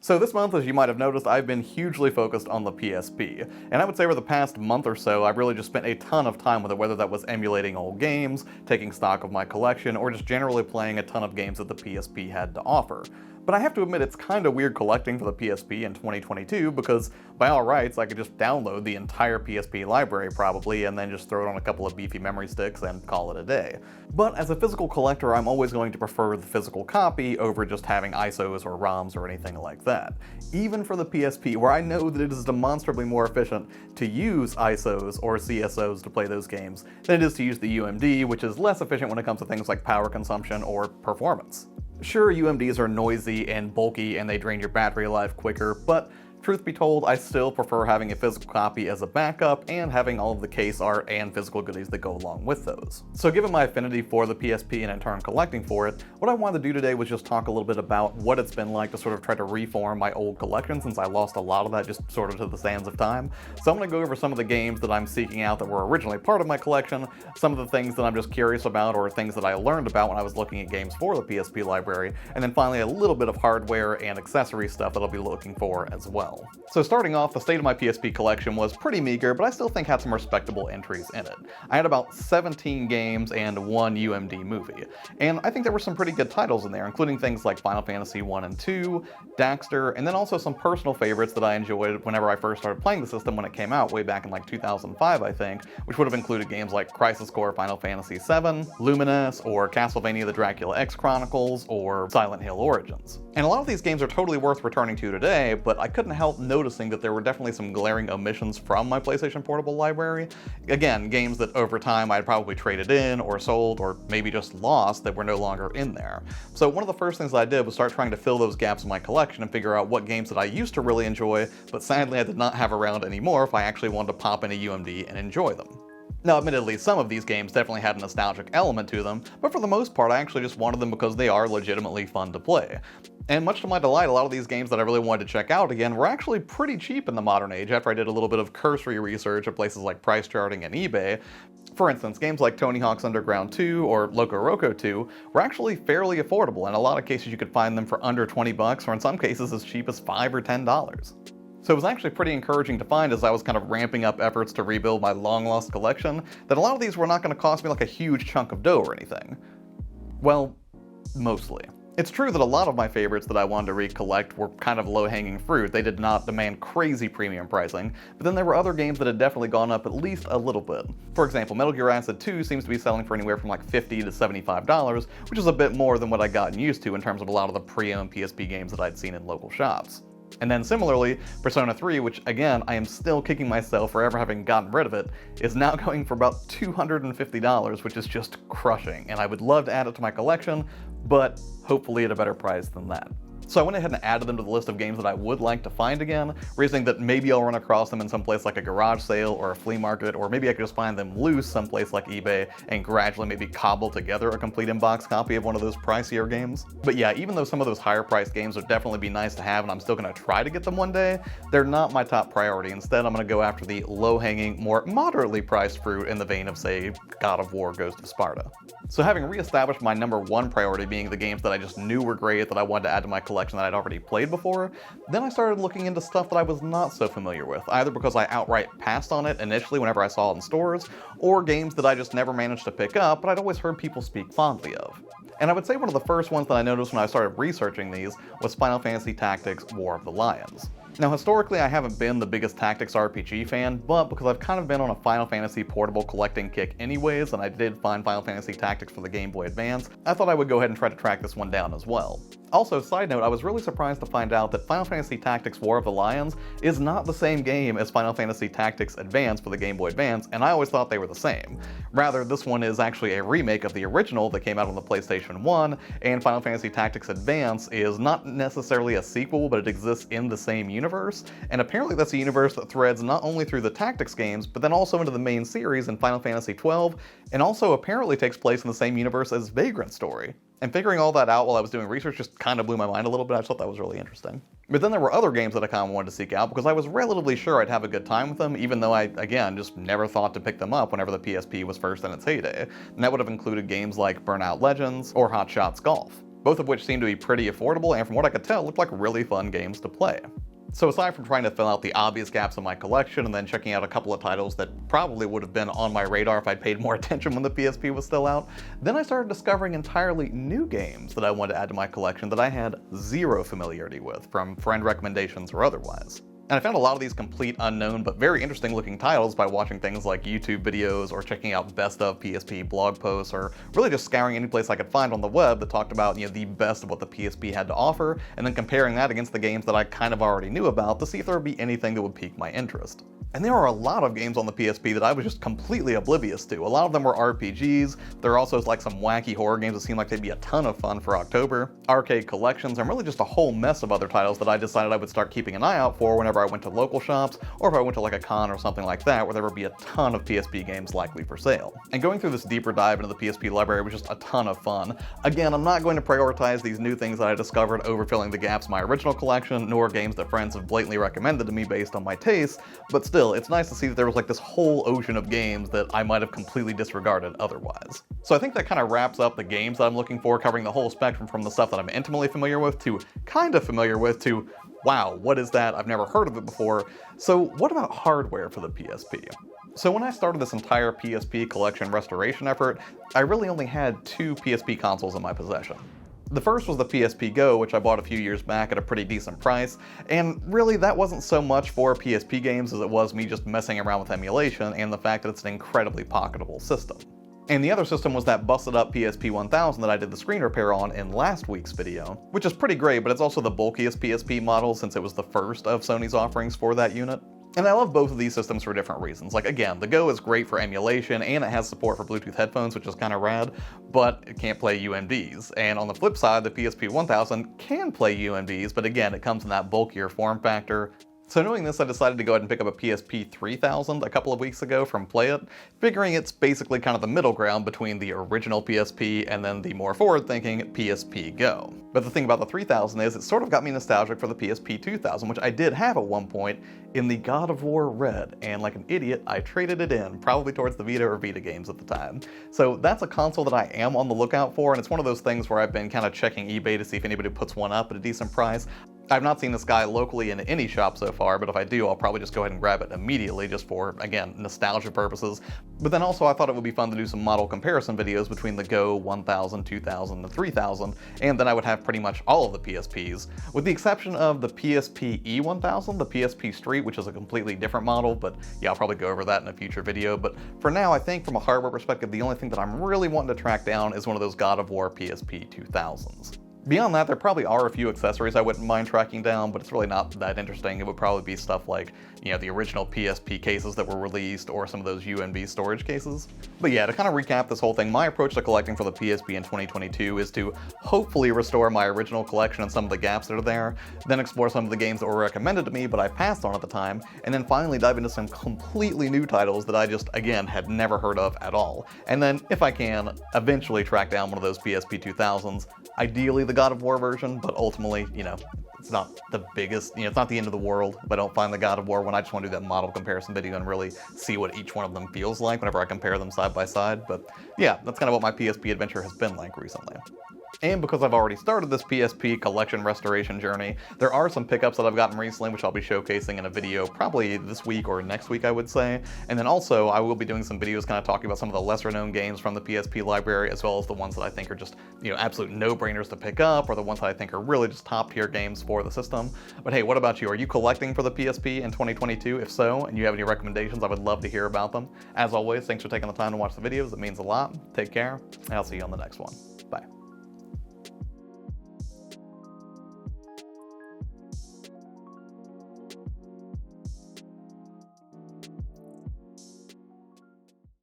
So this month, as you might have noticed, I've been hugely focused on the PSP, and I would say over the past month or so, I've really just spent a ton of time with it, whether that was emulating old games, taking stock of my collection, or just generally playing a ton of games that the PSP had to offer. But I have to admit, it's kind of weird collecting for the PSP in 2022 because, by all rights, I could just download the entire PSP library probably and then just throw it on a couple of beefy memory sticks and call it a day. But as a physical collector, I'm always going to prefer the physical copy over just having ISOs or ROMs or anything like that. Even for the PSP, where I know that it is demonstrably more efficient to use ISOs or CSOs to play those games than it is to use the UMD, which is less efficient when it comes to things like power consumption or performance. Sure, UMDs are noisy and bulky and they drain your battery life quicker, but truth be told, I still prefer having a physical copy as a backup and having all of the case art and physical goodies that go along with those. So given my affinity for the PSP and in turn collecting for it, what I wanted to do today was just talk a little bit about what it's been like to sort of try to reform my old collection, since I lost a lot of that just sort of to the sands of time. So I'm going to go over some of the games that I'm seeking out that were originally part of my collection, some of the things that I'm just curious about or things that I learned about when I was looking at games for the PSP library, and then finally a little bit of hardware and accessory stuff that I'll be looking for as well. So starting off, the state of my PSP collection was pretty meager, but I still think had some respectable entries in it. I had about 17 games and one UMD movie, and I think there were some pretty good titles in there, including things like Final Fantasy 1 and 2, Daxter, and then also some personal favorites that I enjoyed whenever I first started playing the system when it came out way back in like 2005, I think, which would have included games like Crisis Core Final Fantasy VII, Luminous, or Castlevania The Dracula X Chronicles, or Silent Hill Origins. And a lot of these games are totally worth returning to today, but I couldn't help noticing that there were definitely some glaring omissions from my PlayStation Portable library. Again, games that over time I'd probably traded in or sold or maybe just lost that were no longer in there. So one of the first things I did was start trying to fill those gaps in my collection and figure out what games that I used to really enjoy, but sadly I did not have around anymore if I actually wanted to pop in a UMD and enjoy them. Now, admittedly, some of these games definitely had a nostalgic element to them, but for the most part I actually just wanted them because they are legitimately fun to play. And much to my delight, a lot of these games that I really wanted to check out again were actually pretty cheap in the modern age after I did a little bit of cursory research at places like Price Charting and eBay. For instance, games like Tony Hawk's Underground 2 or Loco Roco 2 were actually fairly affordable. In a lot of cases you could find them for under $20, or in some cases as cheap as $5 or $10. So it was actually pretty encouraging to find, as I was kind of ramping up efforts to rebuild my long-lost collection, that a lot of these were not going to cost me like a huge chunk of dough or anything. Well, mostly. It's true that a lot of my favorites that I wanted to recollect were kind of low-hanging fruit. They did not demand crazy premium pricing, but then there were other games that had definitely gone up at least a little bit. For example, Metal Gear Acid 2 seems to be selling for anywhere from like $50 to $75, which is a bit more than what I'd gotten used to in terms of a lot of the pre-owned PSP games that I'd seen in local shops. And then similarly, Persona 3, which again, I am still kicking myself for ever having gotten rid of it, is now going for about $250, which is just crushing, and I would love to add it to my collection, but hopefully at a better price than that. So I went ahead and added them to the list of games that I would like to find again, reasoning that maybe I'll run across them in some place like a garage sale or a flea market, or maybe I could just find them loose someplace like eBay and gradually maybe cobble together a complete in-box copy of one of those pricier games. But yeah, even though some of those higher priced games would definitely be nice to have and I'm still going to try to get them one day, they're not my top priority. Instead, I'm going to go after the low-hanging, more moderately priced fruit in the vein of, say, God of War Ghost of Sparta. So having reestablished my number one priority being the games that I just knew were great that I wanted to add to my collection that I'd already played before, then I started looking into stuff that I was not so familiar with, either because I outright passed on it initially whenever I saw it in stores, or games that I just never managed to pick up but I'd always heard people speak fondly of. And I would say one of the first ones that I noticed when I started researching these was Final Fantasy Tactics War of the Lions. Now historically I haven't been the biggest tactics RPG fan, but because I've kind of been on a Final Fantasy portable collecting kick anyways, and I did find Final Fantasy Tactics for the Game Boy Advance, I thought I would go ahead and try to track this one down as well. Also, side note, I was really surprised to find out that Final Fantasy Tactics War of the Lions is not the same game as Final Fantasy Tactics Advance for the Game Boy Advance, and I always thought they were the same. Rather, this one is actually a remake of the original that came out on the PlayStation 1, and Final Fantasy Tactics Advance is not necessarily a sequel, but it exists in the same universe, and apparently that's a universe that threads not only through the Tactics games, but then also into the main series in Final Fantasy XII, and also apparently takes place in the same universe as Vagrant Story. And figuring all that out while I was doing research just kind of blew my mind a little bit. I just thought that was really interesting. But then there were other games that I kind of wanted to seek out because I was relatively sure I'd have a good time with them, even though I, again, just never thought to pick them up whenever the PSP was first in its heyday. And that would have included games like Burnout Legends or Hot Shots Golf. both of which seemed to be pretty affordable and from what I could tell looked like really fun games to play. So aside from trying to fill out the obvious gaps in my collection and then checking out a couple of titles that probably would have been on my radar if I'd paid more attention when the PSP was still out, then I started discovering entirely new games that I wanted to add to my collection that I had zero familiarity with, from friend recommendations or otherwise. And I found a lot of these complete unknown but very interesting looking titles by watching things like YouTube videos or checking out best of PSP blog posts, or really just scouring any place I could find on the web that talked about, the best of what the PSP had to offer, and then comparing that against the games that I kind of already knew about to see if there would be anything that would pique my interest. And there are a lot of games on the PSP that I was just completely oblivious to. A lot of them were RPGs. There are also like some wacky horror games that seemed like they'd be a ton of fun for October, arcade collections, and really just a whole mess of other titles that I decided I would start keeping an eye out for whenever I went to local shops, or if I went to like a con or something like that where there would be a ton of PSP games likely for sale. And going through this deeper dive into the PSP library was just a ton of fun. Again, I'm not going to prioritize these new things that I discovered over filling the gaps in my original collection, nor games that friends have blatantly recommended to me based on my tastes, but still, it's nice to see that there was like this whole ocean of games that I might have completely disregarded otherwise. So I think that kind of wraps up the games that I'm looking for, covering the whole spectrum from the stuff that I'm intimately familiar with to kind of familiar with to, wow, what is that? I've never heard of it before. So what about hardware for the PSP? So when I started this entire PSP collection restoration effort, I really only had two PSP consoles in my possession. The first was the PSP Go, which I bought a few years back at a pretty decent price, and really that wasn't so much for PSP games as it was me just messing around with emulation and the fact that it's an incredibly pocketable system. And the other system was that busted up PSP 1000 that I did the screen repair on in last week's video, which is pretty great, but it's also the bulkiest PSP model since it was the first of Sony's offerings for that unit. And I love both of these systems for different reasons. Like again, the Go is great for emulation and it has support for Bluetooth headphones, which is kind of rad, but it can't play UMDs. And on the flip side, the PSP 1000 can play UMDs, but again, it comes in that bulkier form factor. So knowing this, I decided to go ahead and pick up a PSP 3000 a couple of weeks ago from Play It, figuring it's basically kind of the middle ground between the original PSP and then the more forward-thinking PSP Go. But the thing about the 3000 is it sort of got me nostalgic for the PSP 2000, which I did have at one point in the God of War Red, and like an idiot, I traded it in, probably towards the Vita or Vita games at the time. So that's a console that I am on the lookout for, and it's one of those things where I've been kind of checking eBay to see if anybody puts one up at a decent price. I've not seen this guy locally in any shop so far, but if I do, I'll probably just go ahead and grab it immediately just for, again, nostalgia purposes. But then also I thought it would be fun to do some model comparison videos between the Go, 1000, 2000, and 3000, and then I would have pretty much all of the PSPs, with the exception of the PSP E1000, the PSP Street, which is a completely different model, but yeah, I'll probably go over that in a future video. But for now, I think from a hardware perspective, the only thing that I'm really wanting to track down is one of those God of War PSP 2000s. Beyond that, there probably are a few accessories I wouldn't mind tracking down, but it's really not that interesting. It would probably be stuff like, the original PSP cases that were released, or some of those UMD storage cases. But yeah, to kind of recap this whole thing, my approach to collecting for the PSP in 2022 is to hopefully restore my original collection and some of the gaps that are there, then explore some of the games that were recommended to me but I passed on at the time, and then finally dive into some completely new titles that I just, again, had never heard of at all. And then, if I can, eventually track down one of those PSP 2000s, ideally the God of War version, but ultimately, it's not the biggest, it's not the end of the world if I don't find the God of War one. I just want to do that model comparison video and really see what each one of them feels like whenever I compare them side by side. But yeah, that's kind of what my PSP adventure has been like recently. And because I've already started this PSP collection restoration journey, there are some pickups that I've gotten recently which I'll be showcasing in a video probably this week or next week, I would say. And then also I will be doing some videos kind of talking about some of the lesser known games from the PSP library, as well as the ones that I think are just, absolute no-brainers to pick up, or the ones that I think are really just top tier games for the system. But hey, what about you? Are you collecting for the PSP in 2022? If so, and you have any recommendations, I would love to hear about them. As always, thanks for taking the time to watch the videos. It means a lot. Take care, and I'll see you on the next one. Bye.